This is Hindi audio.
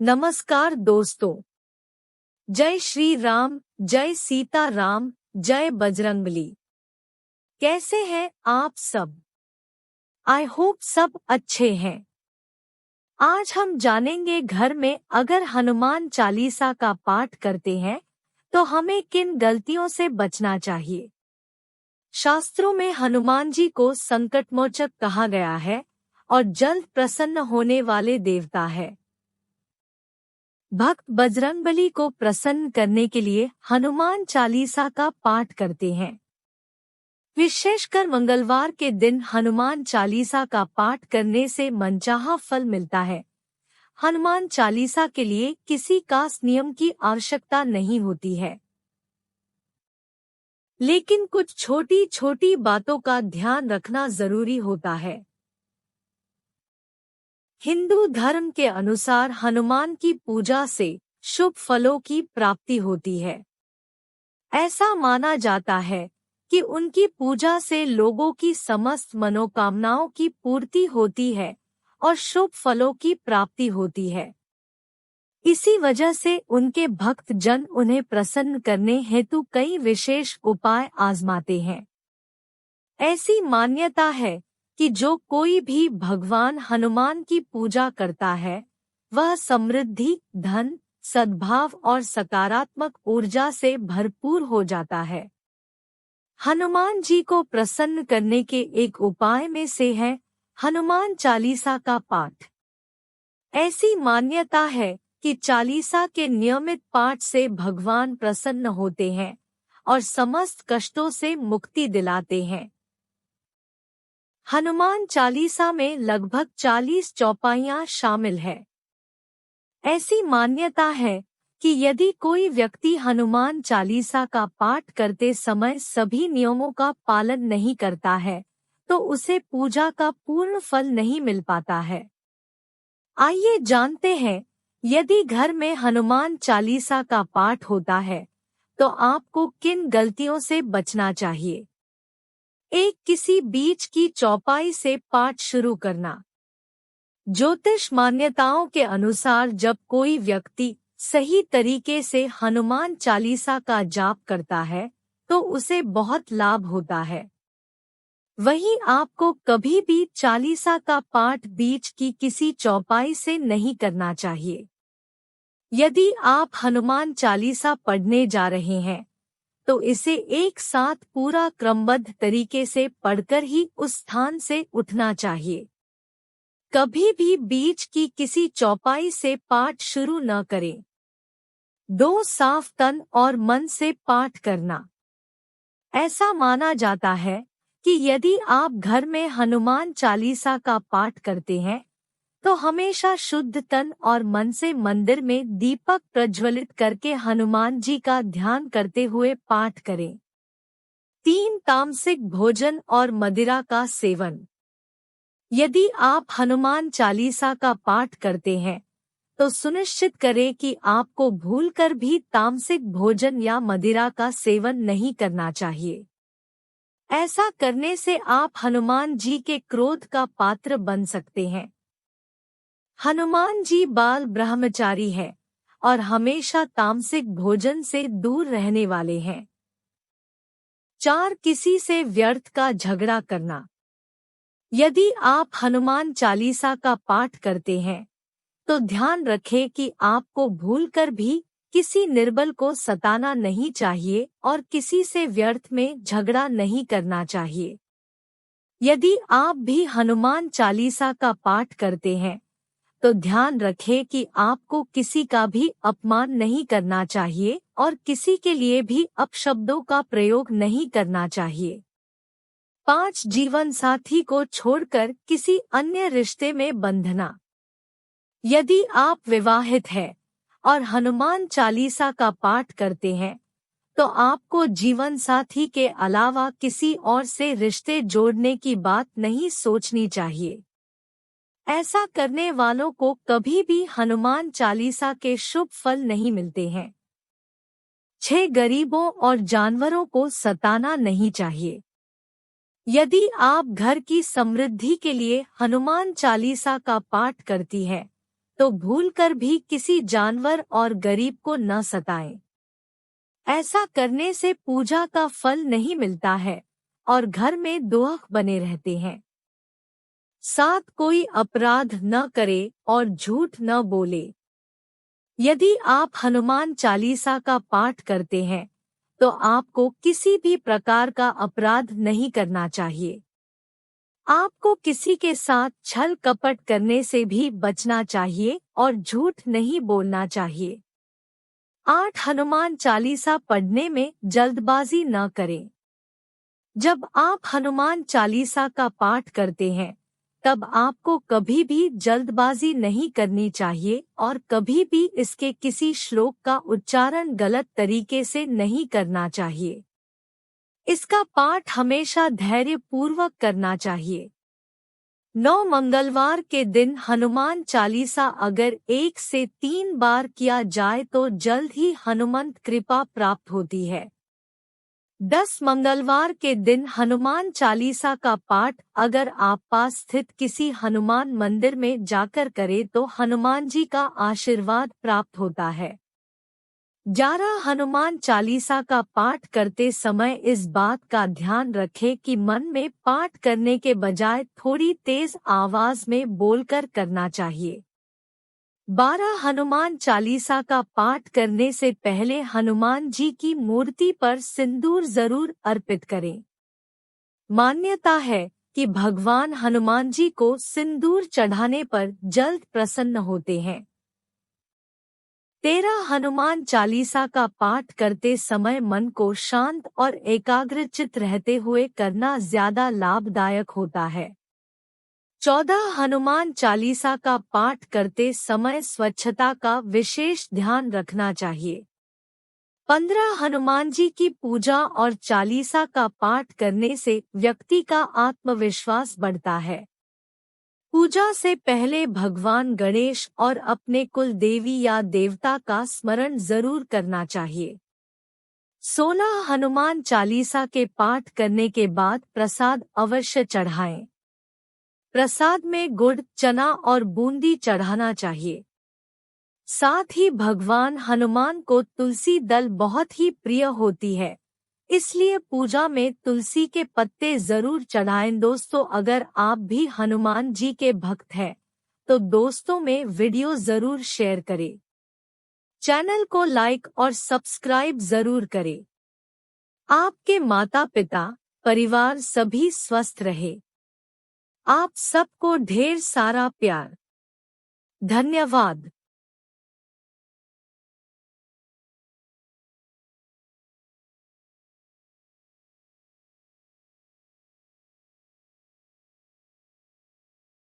नमस्कार दोस्तों। जय श्री राम, जय सीता राम, जय बजरंगबली। कैसे हैं आप सब? आई होप सब अच्छे हैं। आज हम जानेंगे घर में अगर हनुमान चालीसा का पाठ करते हैं तो हमें किन गलतियों से बचना चाहिए। शास्त्रों में हनुमान जी को संकटमोचक कहा गया है और जल्द प्रसन्न होने वाले देवता है। भक्त बजरंगबली को प्रसन्न करने के लिए हनुमान चालीसा का पाठ करते हैं। विशेषकर मंगलवार के दिन हनुमान चालीसा का पाठ करने से मनचाहा फल मिलता है। हनुमान चालीसा के लिए किसी खास नियम की आवश्यकता नहीं होती है, लेकिन कुछ छोटी छोटी बातों का ध्यान रखना जरूरी होता है। हिंदू धर्म के अनुसार हनुमान की पूजा से शुभ फलों की प्राप्ति होती है। ऐसा माना जाता है कि उनकी पूजा से लोगों की समस्त मनोकामनाओं की पूर्ति होती है और शुभ फलों की प्राप्ति होती है। इसी वजह से उनके भक्त जन उन्हें प्रसन्न करने हेतु कई विशेष उपाय आजमाते हैं। ऐसी मान्यता है कि जो कोई भी भगवान हनुमान की पूजा करता है वह समृद्धि, धन, सद्भाव और सकारात्मक ऊर्जा से भरपूर हो जाता है। हनुमान जी को प्रसन्न करने के एक उपाय में से है हनुमान चालीसा का पाठ। ऐसी मान्यता है कि चालीसा के नियमित पाठ से भगवान प्रसन्न होते हैं और समस्त कष्टों से मुक्ति दिलाते हैं। हनुमान चालीसा में लगभग 40 चौपाइयां शामिल है। ऐसी मान्यता है कि यदि कोई व्यक्ति हनुमान चालीसा का पाठ करते समय सभी नियमों का पालन नहीं करता है तो उसे पूजा का पूर्ण फल नहीं मिल पाता है। आइए जानते हैं, यदि घर में हनुमान चालीसा का पाठ होता है तो आपको किन गलतियों से बचना चाहिए। एक, किसी बीच की चौपाई से पाठ शुरू करना। ज्योतिष मान्यताओं के अनुसार जब कोई व्यक्ति सही तरीके से हनुमान चालीसा का जाप करता है तो उसे बहुत लाभ होता है। वहीं आपको कभी भी चालीसा का पाठ बीच की किसी चौपाई से नहीं करना चाहिए। यदि आप हनुमान चालीसा पढ़ने जा रहे हैं तो इसे एक साथ पूरा क्रमबद्ध तरीके से पढ़कर ही उस स्थान से उठना चाहिए। कभी भी बीच की किसी चौपाई से पाठ शुरू न करें। 2, साफ तन और मन से पाठ करना। ऐसा माना जाता है कि यदि आप घर में हनुमान चालीसा का पाठ करते हैं तो हमेशा शुद्ध तन और मन से मंदिर में दीपक प्रज्वलित करके हनुमान जी का ध्यान करते हुए पाठ करें। 3, तामसिक भोजन और मदिरा का सेवन। यदि आप हनुमान चालीसा का पाठ करते हैं तो सुनिश्चित करें कि आपको भूलकर भी तामसिक भोजन या मदिरा का सेवन नहीं करना चाहिए। ऐसा करने से आप हनुमान जी के क्रोध का पात्र बन सकते हैं। हनुमान जी बाल ब्रह्मचारी हैं और हमेशा तामसिक भोजन से दूर रहने वाले हैं। 4, किसी से व्यर्थ का झगड़ा करना। यदि आप हनुमान चालीसा का पाठ करते हैं तो ध्यान रखें कि आपको भूलकर भी किसी निर्बल को सताना नहीं चाहिए और किसी से व्यर्थ में झगड़ा नहीं करना चाहिए। यदि आप भी हनुमान चालीसा का पाठ करते हैं तो ध्यान रखें कि आपको किसी का भी अपमान नहीं करना चाहिए और किसी के लिए भी अपशब्दों का प्रयोग नहीं करना चाहिए। 5, जीवन साथी को छोड़कर किसी अन्य रिश्ते में बंधना। यदि आप विवाहित हैं और हनुमान चालीसा का पाठ करते हैं तो आपको जीवन साथी के अलावा किसी और से रिश्ते जोड़ने की बात नहीं सोचनी चाहिए। ऐसा करने वालों को कभी भी हनुमान चालीसा के शुभ फल नहीं मिलते हैं। 6, गरीबों और जानवरों को सताना नहीं चाहिए। यदि आप घर की समृद्धि के लिए हनुमान चालीसा का पाठ करती हैं तो भूलकर भी किसी जानवर और गरीब को न सताएं। ऐसा करने से पूजा का फल नहीं मिलता है और घर में दोख बने रहते हैं। 7 कोई अपराध न करे और झूठ न बोले। यदि आप हनुमान चालीसा का पाठ करते हैं तो आपको किसी भी प्रकार का अपराध नहीं करना चाहिए। आपको किसी के साथ छल कपट करने से भी बचना चाहिए और झूठ नहीं बोलना चाहिए। 8 हनुमान चालीसा पढ़ने में जल्दबाजी न करें। जब आप हनुमान चालीसा का पाठ करते हैं तब आपको कभी भी जल्दबाजी नहीं करनी चाहिए और कभी भी इसके किसी श्लोक का उच्चारण गलत तरीके से नहीं करना चाहिए। इसका पाठ हमेशा धैर्य पूर्वक करना चाहिए। 9 मंगलवार के दिन हनुमान चालीसा अगर 1 से 3 बार किया जाए तो जल्द ही हनुमंत कृपा प्राप्त होती है। 10 मंगलवार के दिन हनुमान चालीसा का पाठ अगर आप पास स्थित किसी हनुमान मंदिर में जाकर करें तो हनुमान जी का आशीर्वाद प्राप्त होता है। 11 हनुमान चालीसा का पाठ करते समय इस बात का ध्यान रखें कि मन में पाठ करने के बजाय थोड़ी तेज आवाज में बोलकर करना चाहिए। 12 हनुमान चालीसा का पाठ करने से पहले हनुमान जी की मूर्ति पर सिंदूर जरूर अर्पित करें। मान्यता है कि भगवान हनुमान जी को सिंदूर चढ़ाने पर जल्द प्रसन्न होते हैं। 13 हनुमान चालीसा का पाठ करते समय मन को शांत और एकाग्रचित्त रहते हुए करना ज्यादा लाभदायक होता है। 14 हनुमान चालीसा का पाठ करते समय स्वच्छता का विशेष ध्यान रखना चाहिए। 15 हनुमान जी की पूजा और चालीसा का पाठ करने से व्यक्ति का आत्मविश्वास बढ़ता है। पूजा से पहले भगवान गणेश और अपने कुल देवी या देवता का स्मरण जरूर करना चाहिए। 16 हनुमान चालीसा के पाठ करने के बाद प्रसाद अवश्य चढ़ाएं। प्रसाद में गुड़, चना और बूंदी चढ़ाना चाहिए। साथ ही भगवान हनुमान को तुलसी दल बहुत ही प्रिय होती है, इसलिए पूजा में तुलसी के पत्ते जरूर चढ़ाएं। दोस्तों, अगर आप भी हनुमान जी के भक्त हैं तो दोस्तों में वीडियो जरूर शेयर करें। चैनल को लाइक और सब्सक्राइब जरूर करें। आपके माता पिता, परिवार सभी स्वस्थ रहे। आप सबको ढेर सारा प्यार। धन्यवाद।